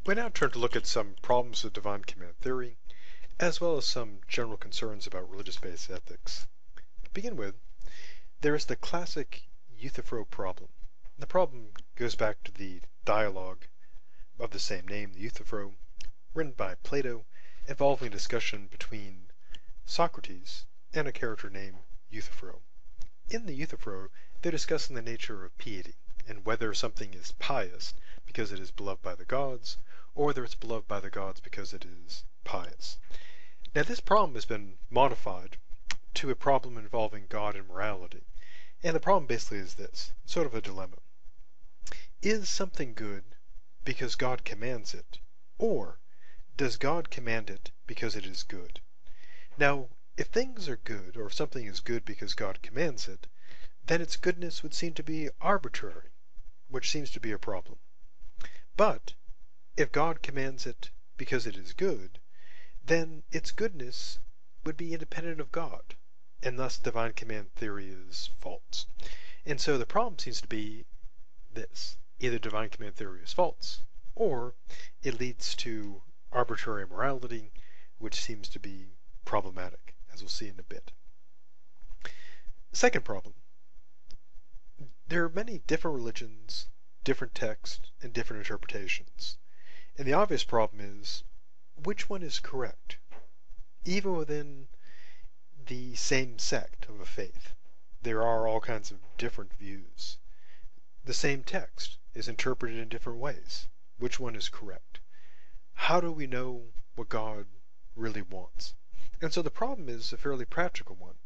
We now turn to look at some problems of divine command theory, as well as some general concerns about religious-based ethics. To begin with, there is the classic Euthyphro problem. The problem goes back to the dialogue of the same name, the Euthyphro, written by Plato, involving a discussion between Socrates and a character named Euthyphro. In the Euthyphro, they're discussing the nature of piety, and whether something is pious because it is beloved by the gods, or whether it's beloved by the gods because it is pious. Now this problem has been modified to a problem involving God and morality. And the problem basically is this, sort of a dilemma. Is something good because God commands it, or does God command it because it is good? Now, if things are good, or if something is good because God commands it, then its goodness would seem to be arbitrary, which seems to be a problem. But if God commands it because it is good, then its goodness would be independent of God, and thus divine command theory is false. And so the problem seems to be this. Either divine command theory is false, or it leads to arbitrary morality, which seems to be problematic, as we'll see in a bit. Second problem. There are many different religions, different texts, and different interpretations. And the obvious problem is, which one is correct? Even within the same sect of a faith, there are all kinds of different views. The same text is interpreted in different ways. Which one is correct? How do we know what God really wants? And so the problem is a fairly practical one.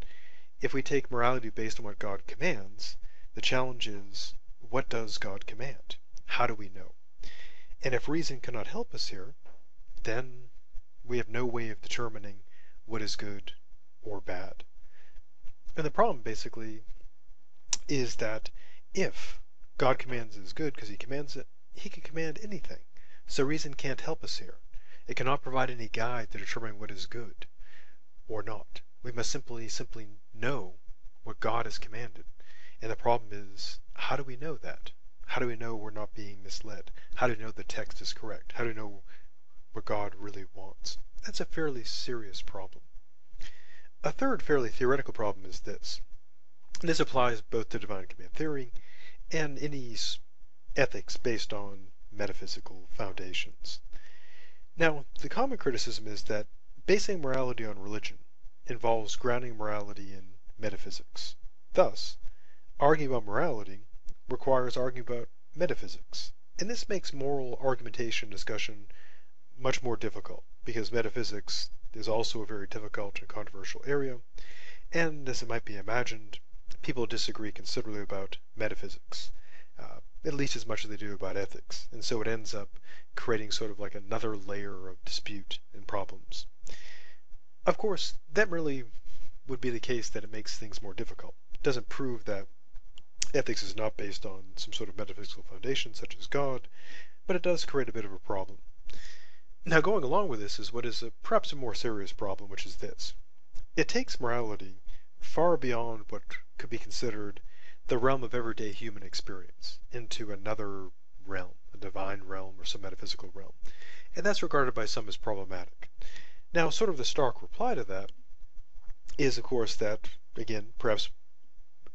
If we take morality based on what God commands, the challenge is, what does God command? How do we know? And if reason cannot help us here, then we have no way of determining what is good or bad. And the problem basically is that if God commands is good because he commands it, he can command anything. So reason can't help us here. It cannot provide any guide to determine what is good or not. We must simply know what God has commanded. And the problem is, how do we know that? How do we know we're not being misled? How do we know the text is correct? How do we know what God really wants? That's a fairly serious problem. A third fairly theoretical problem is this. And this applies both to divine command theory and any ethics based on metaphysical foundations. Now, the common criticism is that basing morality on religion involves grounding morality in metaphysics. Thus, arguing about morality requires arguing about metaphysics. And this makes moral argumentation discussion much more difficult, because metaphysics is also a very difficult and controversial area, and as it might be imagined, people disagree considerably about metaphysics, at least as much as they do about ethics, and so it ends up creating sort of like another layer of dispute and problems. Of course, that really would be the case that it makes things more difficult. It doesn't prove that ethics is not based on some sort of metaphysical foundation such as God, but it does create a bit of a problem. Now going along with this is what is perhaps a more serious problem, which is this. It takes morality far beyond what could be considered the realm of everyday human experience into another realm, a divine realm or some metaphysical realm. And that's regarded by some as problematic. Now sort of the stark reply to that is of course that, again, perhaps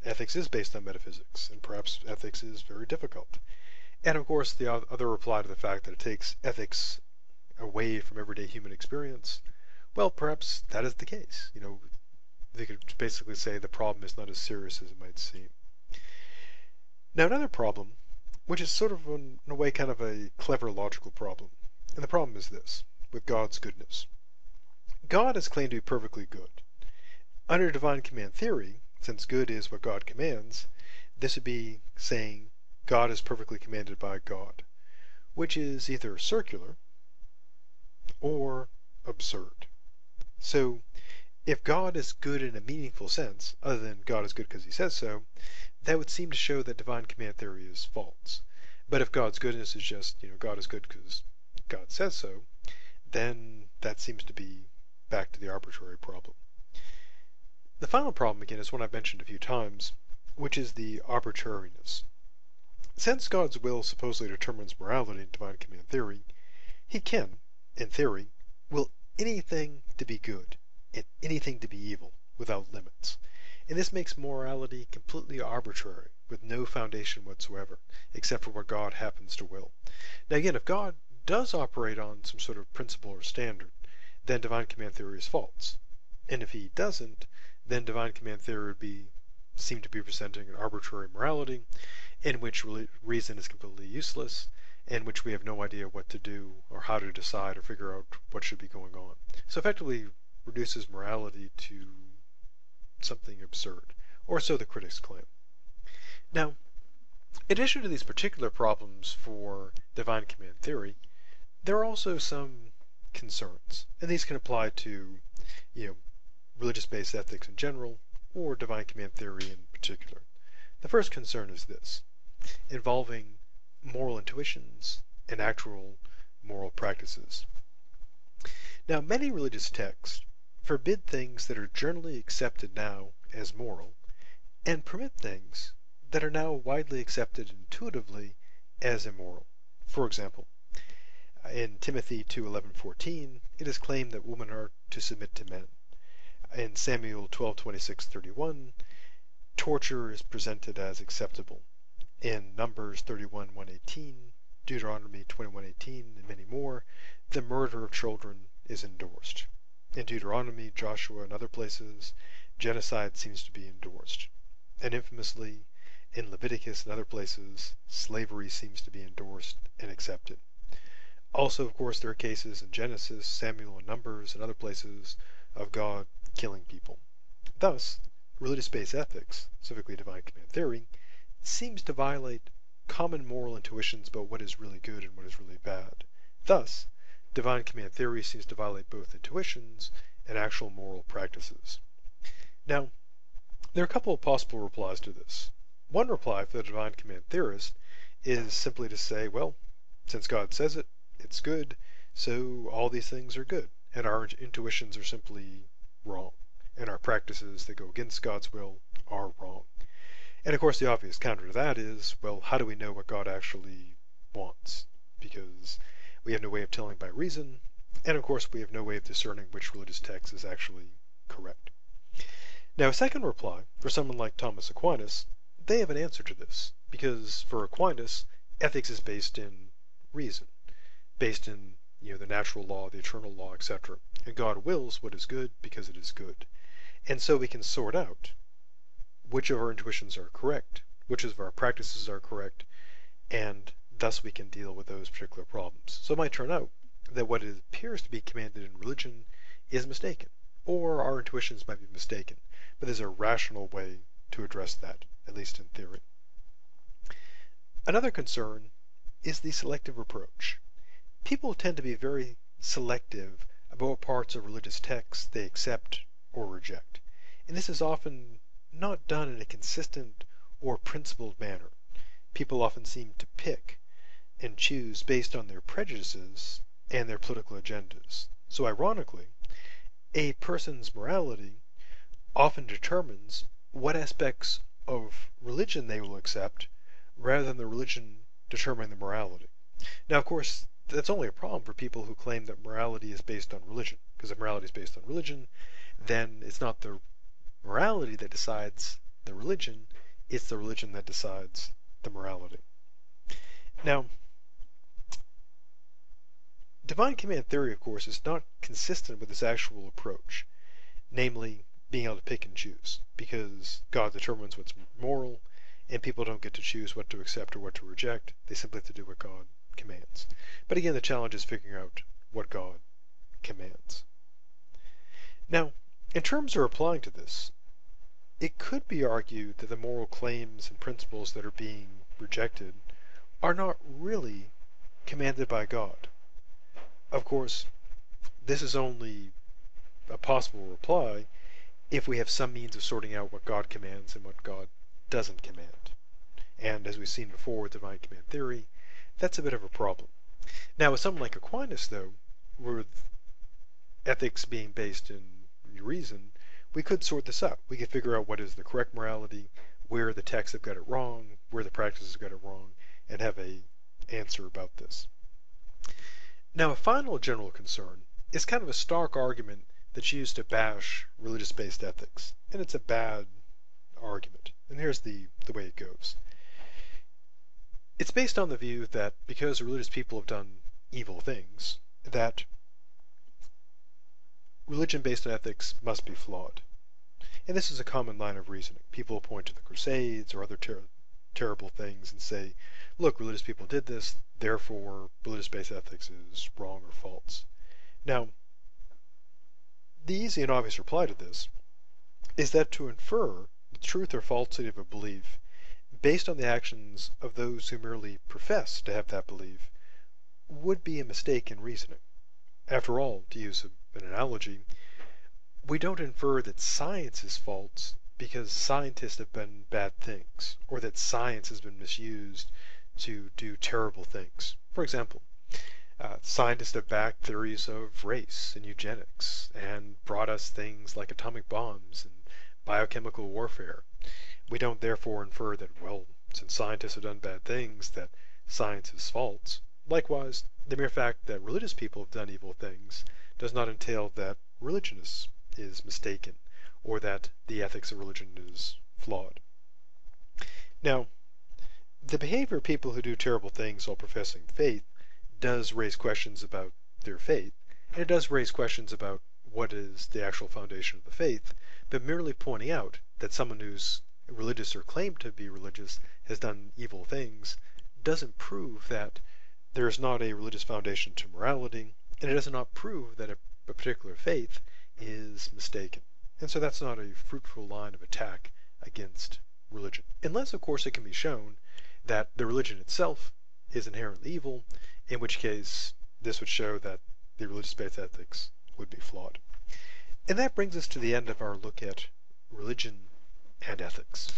ethics is based on metaphysics, and perhaps ethics is very difficult. And of course the other reply to the fact that it takes ethics away from everyday human experience, well, perhaps that is the case. They could basically say the problem is not as serious as it might seem. Now another problem, which is sort of in a way kind of a clever logical problem, and the problem is this, with God's goodness. God is claimed to be perfectly good. Under divine command theory, since good is what God commands, this would be saying God is perfectly commanded by God, which is either circular or absurd. So, if God is good in a meaningful sense, other than God is good because he says so, that would seem to show that divine command theory is false. But if God's goodness is just, God is good because God says so, then that seems to be back to the arbitrary problem. The final problem, again, is one I've mentioned a few times, which is the arbitrariness. Since God's will supposedly determines morality in divine command theory, He can, in theory, will anything to be good and anything to be evil without limits. And this makes morality completely arbitrary, with no foundation whatsoever, except for what God happens to will. Now again, if God does operate on some sort of principle or standard, then divine command theory is false. And if he doesn't, then divine command theory would seem to be presenting an arbitrary morality in which reason is completely useless, in which we have no idea what to do or how to decide or figure out what should be going on. So effectively reduces morality to something absurd, or so the critics claim. Now, in addition to these particular problems for divine command theory, there are also some concerns, and these can apply to, religious-based ethics in general, or divine command theory in particular. The first concern is this, involving moral intuitions and actual moral practices. Now, many religious texts forbid things that are generally accepted now as moral, and permit things that are now widely accepted intuitively as immoral. For example, in Timothy 2:11-14, it is claimed that women are to submit to men. In Samuel 12:26-31, torture is presented as acceptable. In Numbers 31:118, Deuteronomy 21:18, and many more, the murder of children is endorsed. In Deuteronomy, Joshua, and other places, genocide seems to be endorsed. And infamously, in Leviticus and other places, slavery seems to be endorsed and accepted. Also, of course, there are cases in Genesis, Samuel, and Numbers, and other places of God killing people. Thus, religious-based ethics, specifically divine command theory, seems to violate common moral intuitions about what is really good and what is really bad. Thus, divine command theory seems to violate both intuitions and actual moral practices. Now, there are a couple of possible replies to this. One reply for the divine command theorist is simply to say, well, since God says it, it's good, so all these things are good, and our intuitions are simply wrong, and our practices that go against God's will are wrong. And of course the obvious counter to that is, well, how do we know what God actually wants? Because we have no way of telling by reason, and of course we have no way of discerning which religious text is actually correct. Now a second reply, for someone like Thomas Aquinas, they have an answer to this, because for Aquinas, ethics is based in reason, based in the natural law, the eternal law, etc. And God wills what is good because it is good. And so we can sort out which of our intuitions are correct, which of our practices are correct, and thus we can deal with those particular problems. So it might turn out that what it appears to be commanded in religion is mistaken, or our intuitions might be mistaken, but there's a rational way to address that, at least in theory. Another concern is the selective approach. People tend to be very selective about what parts of religious texts they accept or reject, and this is often not done in a consistent or principled manner. People often seem to pick and choose based on their prejudices and their political agendas. So ironically, a person's morality often determines what aspects of religion they will accept rather than the religion determining the morality. Now, of course, that's only a problem for people who claim that morality is based on religion, because if morality is based on religion, then it's not the morality that decides the religion, it's the religion that decides the morality. Now, divine command theory, of course, is not consistent with this actual approach, namely being able to pick and choose, because God determines what's moral, and people don't get to choose what to accept or what to reject. They simply have to do what God commands. But again, the challenge is figuring out what God commands. Now, in terms of replying to this, it could be argued that the moral claims and principles that are being rejected are not really commanded by God. Of course, this is only a possible reply if we have some means of sorting out what God commands and what God doesn't command. And as we've seen before with divine command theory, that's a bit of a problem. Now, with someone like Aquinas, though, with ethics being based in reason, we could sort this out. We could figure out what is the correct morality, where the texts have got it wrong, where the practices have got it wrong, and have a answer about this. Now, a final general concern is kind of a stark argument that's used to bash religious-based ethics, and it's a bad argument. And here's the way it goes. It's based on the view that because religious people have done evil things, that religion based on ethics must be flawed. And this is a common line of reasoning. People will point to the Crusades or other terrible things and say, look, religious people did this, therefore religious based ethics is wrong or false. Now, the easy and obvious reply to this is that to infer the truth or falsity of a belief based on the actions of those who merely profess to have that belief would be a mistake in reasoning. After all, to use an analogy, we don't infer that science is false because scientists have done bad things, or that science has been misused to do terrible things. For example, scientists have backed theories of race and eugenics and brought us things like atomic bombs and biochemical warfare. We don't therefore infer that, well, since scientists have done bad things, that science is false. Likewise, the mere fact that religious people have done evil things does not entail that religion is mistaken, or that the ethics of religion is flawed. Now, the behavior of people who do terrible things while professing faith does raise questions about their faith, and it does raise questions about what is the actual foundation of the faith, but merely pointing out that someone who's religious or claimed to be religious has done evil things doesn't prove that there is not a religious foundation to morality, and it does not prove that a particular faith is mistaken. And so that's not a fruitful line of attack against religion. Unless, of course, it can be shown that the religion itself is inherently evil, in which case this would show that the religious-based ethics would be flawed. And that brings us to the end of our look at religion and ethics.